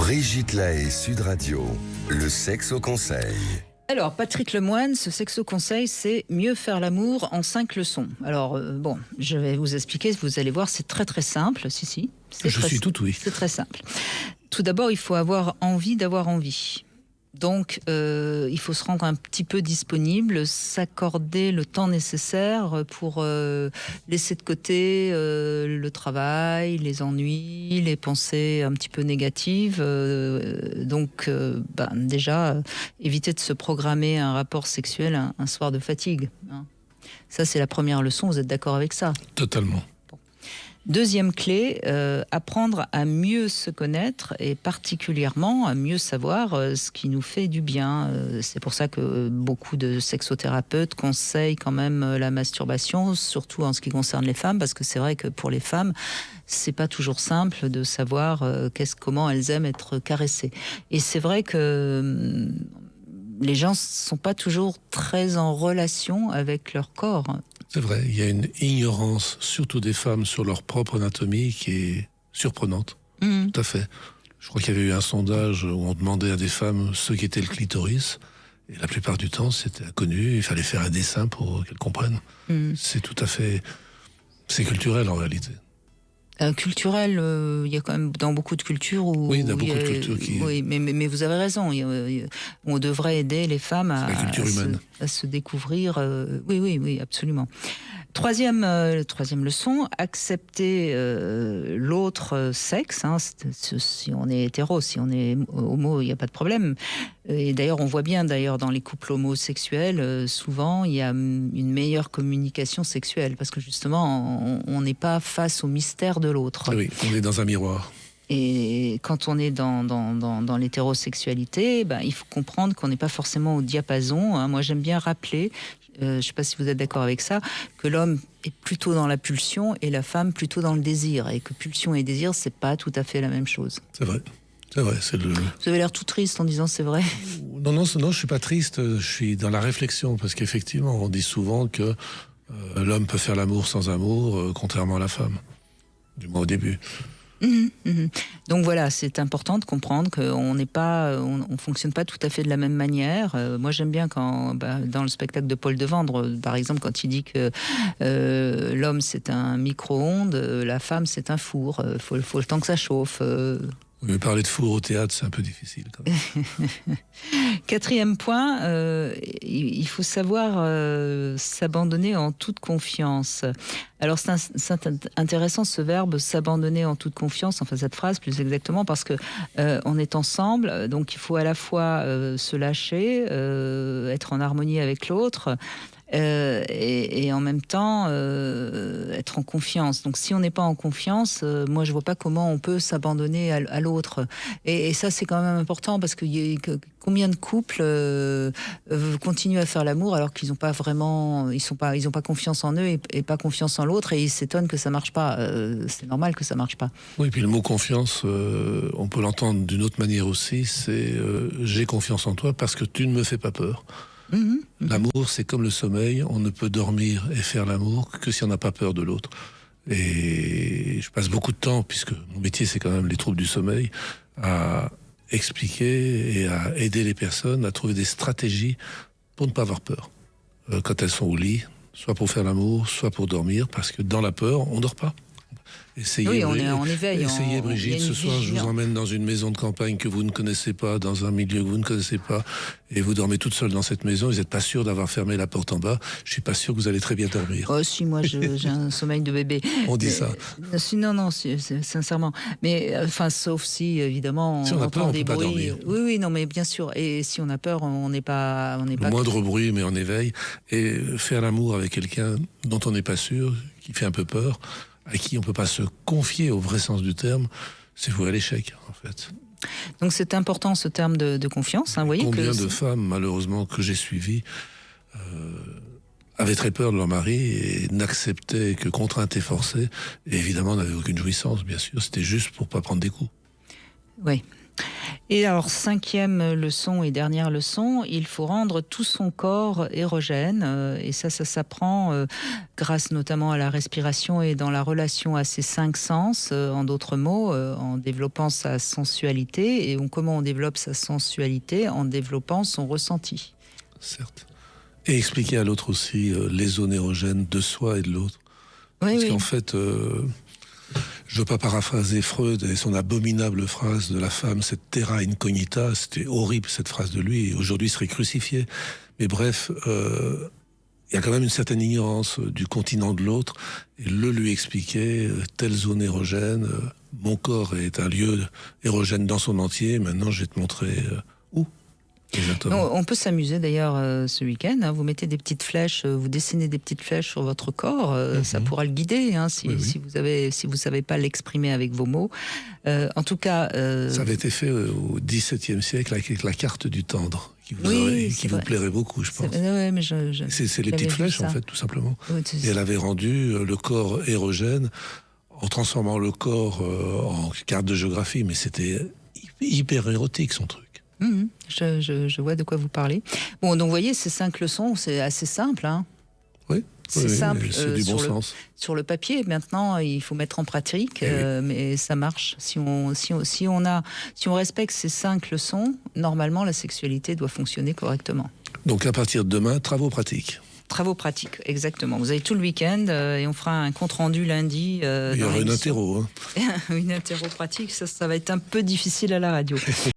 Brigitte Lahaie, Sud Radio, le sexe au conseil. Alors, Patrick Lemoine, ce sexo conseil, c'est mieux faire l'amour en 5 leçons. Alors, je vais vous expliquer, vous allez voir, c'est très très simple. Si. Je suis tout oui. C'est très simple. Tout d'abord, il faut avoir envie d'avoir envie. Donc, il faut se rendre un petit peu disponible, s'accorder le temps nécessaire pour laisser de côté le travail, les ennuis, les pensées un petit peu négatives. Déjà, éviter de se programmer un rapport sexuel un soir de fatigue. Hein. Ça, c'est la première leçon. Vous êtes d'accord avec ça ? Totalement. Deuxième clé, apprendre à mieux se connaître et particulièrement à mieux savoir ce qui nous fait du bien. C'est pour ça que beaucoup de sexothérapeutes conseillent quand même la masturbation, surtout en ce qui concerne les femmes, parce que c'est vrai que pour les femmes, c'est pas toujours simple de savoir comment elles aiment être caressées. Et c'est vrai que les gens sont pas toujours très en relation avec leur corps. C'est vrai, il y a une ignorance, surtout des femmes, sur leur propre anatomie qui est surprenante. Tout à fait. Je crois qu'il y avait eu un sondage où on demandait à des femmes ce qu'était le clitoris. Et la plupart du temps, c'était inconnu. Il fallait faire un dessin pour qu'elles comprennent. C'est tout à fait... C'est culturel en réalité. Culturel, il y a quand même dans beaucoup de cultures où... Oui, il y a beaucoup de cultures qui... Oui, mais vous avez raison. On devrait aider les femmes à se découvrir. Oui, absolument. Troisième leçon, accepter l'autre sexe. Hein, si on est hétéro, si on est homo, il n'y a pas de problème. Et d'ailleurs, on voit bien dans les couples homosexuels, souvent, il y a une meilleure communication sexuelle. Parce que justement, on n'est pas face au mystère de l'autre. Oui, on est dans un miroir. Et quand on est dans l'hétérosexualité, il faut comprendre qu'on n'est pas forcément au diapason. Hein. Moi, j'aime bien rappeler, je ne sais pas si vous êtes d'accord avec ça, que l'homme est plutôt dans la pulsion et la femme plutôt dans le désir. Et que pulsion et désir, c'est pas tout à fait la même chose. C'est vrai. Vous avez l'air tout triste en disant c'est vrai. Non, je suis pas triste. Je suis dans la réflexion parce qu'effectivement, on dit souvent que l'homme peut faire l'amour sans amour, contrairement à la femme. Du moins au début. Donc voilà, c'est important de comprendre qu'on on fonctionne pas tout à fait de la même manière. Moi, j'aime bien dans le spectacle de Paul Devendre, par exemple, quand il dit que l'homme c'est un micro-ondes, la femme c'est un four. Faut le temps que ça chauffe. Mais parler de four au théâtre, c'est un peu difficile quand même. Quatrième point, il faut savoir s'abandonner en toute confiance. Alors c'est intéressant ce verbe s'abandonner en toute confiance, enfin cette phrase plus exactement, parce que on est ensemble, donc il faut à la fois se lâcher, être en harmonie avec l'autre. Et en même temps être en confiance. Donc si on n'est pas en confiance, moi je vois pas comment on peut s'abandonner à l'autre. Et ça c'est quand même important parce que combien de couples continuent à faire l'amour alors qu'ils n'ont pas vraiment, ils ont pas confiance en eux et pas confiance en l'autre et ils s'étonnent que ça marche pas. C'est normal que ça marche pas. Oui, puis le mot confiance, on peut l'entendre d'une autre manière aussi. C'est j'ai confiance en toi parce que tu ne me fais pas peur. L'amour, c'est comme le sommeil, on ne peut dormir et faire l'amour que si on n'a pas peur de l'autre. Et je passe beaucoup de temps, puisque mon métier c'est quand même les troubles du sommeil, à expliquer et à aider les personnes à trouver des stratégies pour ne pas avoir peur. Quand elles sont au lit, soit pour faire l'amour, soit pour dormir, parce que dans la peur, on ne dort pas. Oui, on est en éveil. Essayez, Brigitte, ce soir, je vous emmène dans une maison de campagne que vous ne connaissez pas, dans un milieu que vous ne connaissez pas, et vous dormez toute seule dans cette maison, vous n'êtes pas sûr d'avoir fermé la porte en bas, je suis pas sûr que vous allez très bien dormir. Oh si, moi j'ai un sommeil de bébé. On dit ça. Non, sincèrement. Mais enfin, sauf si, évidemment, si on a peur, entend des peut bruits. Pas dormir. Oui, non, mais bien sûr. Et si on a peur, on n'est pas... Le moindre bruit, mais en éveil. Et faire l'amour avec quelqu'un dont on n'est pas sûr, qui fait un peu peur, à qui on ne peut pas se confier au vrai sens du terme, c'est vouer à l'échec, en fait. Donc c'est important ce terme de confiance. Hein, voyez combien de femmes, malheureusement, que j'ai suivies, avaient très peur de leur mari et n'acceptaient que contraintes et forcées, et évidemment n'avaient aucune jouissance, bien sûr, c'était juste pour ne pas prendre des coups. Oui. Et alors, 5e leçon et dernière leçon, il faut rendre tout son corps érogène. Et ça s'apprend grâce notamment à la respiration et dans la relation à ces 5 sens. En d'autres mots, en développant sa sensualité. Et comment on développe sa sensualité? En développant son ressenti. Certes. Et expliquer à l'autre aussi les zones érogènes de soi et de l'autre. Oui, Parce oui. qu'en fait... je ne veux pas paraphraser Freud et son abominable phrase de la femme, cette terra incognita, c'était horrible cette phrase de lui, et aujourd'hui il serait crucifié. Mais bref, il y a quand même une certaine ignorance du continent de l'autre, et lui expliquer, telle zone érogène, mon corps est un lieu érogène dans son entier, maintenant je vais te montrer où. Exactement. On peut s'amuser d'ailleurs ce week-end. Vous mettez des petites flèches, vous dessinez des petites flèches sur votre corps. Ça pourra le guider si vous savez pas l'exprimer avec vos mots. En tout cas, ça avait été fait au XVIIe siècle avec la carte du tendre, qui vous plairait beaucoup, je pense. Ouais, mais c'est les petites flèches en fait, tout simplement. Oui, et elle avait rendu le corps érogène en transformant le corps en carte de géographie, mais c'était hyper érotique son truc. Je vois de quoi vous parlez. Bon, donc vous voyez, ces 5 leçons, c'est assez simple. Hein. Oui, c'est simple. C'est du bon sens. Sur le papier, maintenant, il faut mettre en pratique, mais ça marche. Si on respecte ces 5 leçons, normalement, la sexualité doit fonctionner correctement. Donc à partir de demain, travaux pratiques. Travaux pratiques, exactement. Vous avez tout le week-end et on fera un compte-rendu lundi. Il y aura une interro. Une interro pratique, ça va être un peu difficile à la radio.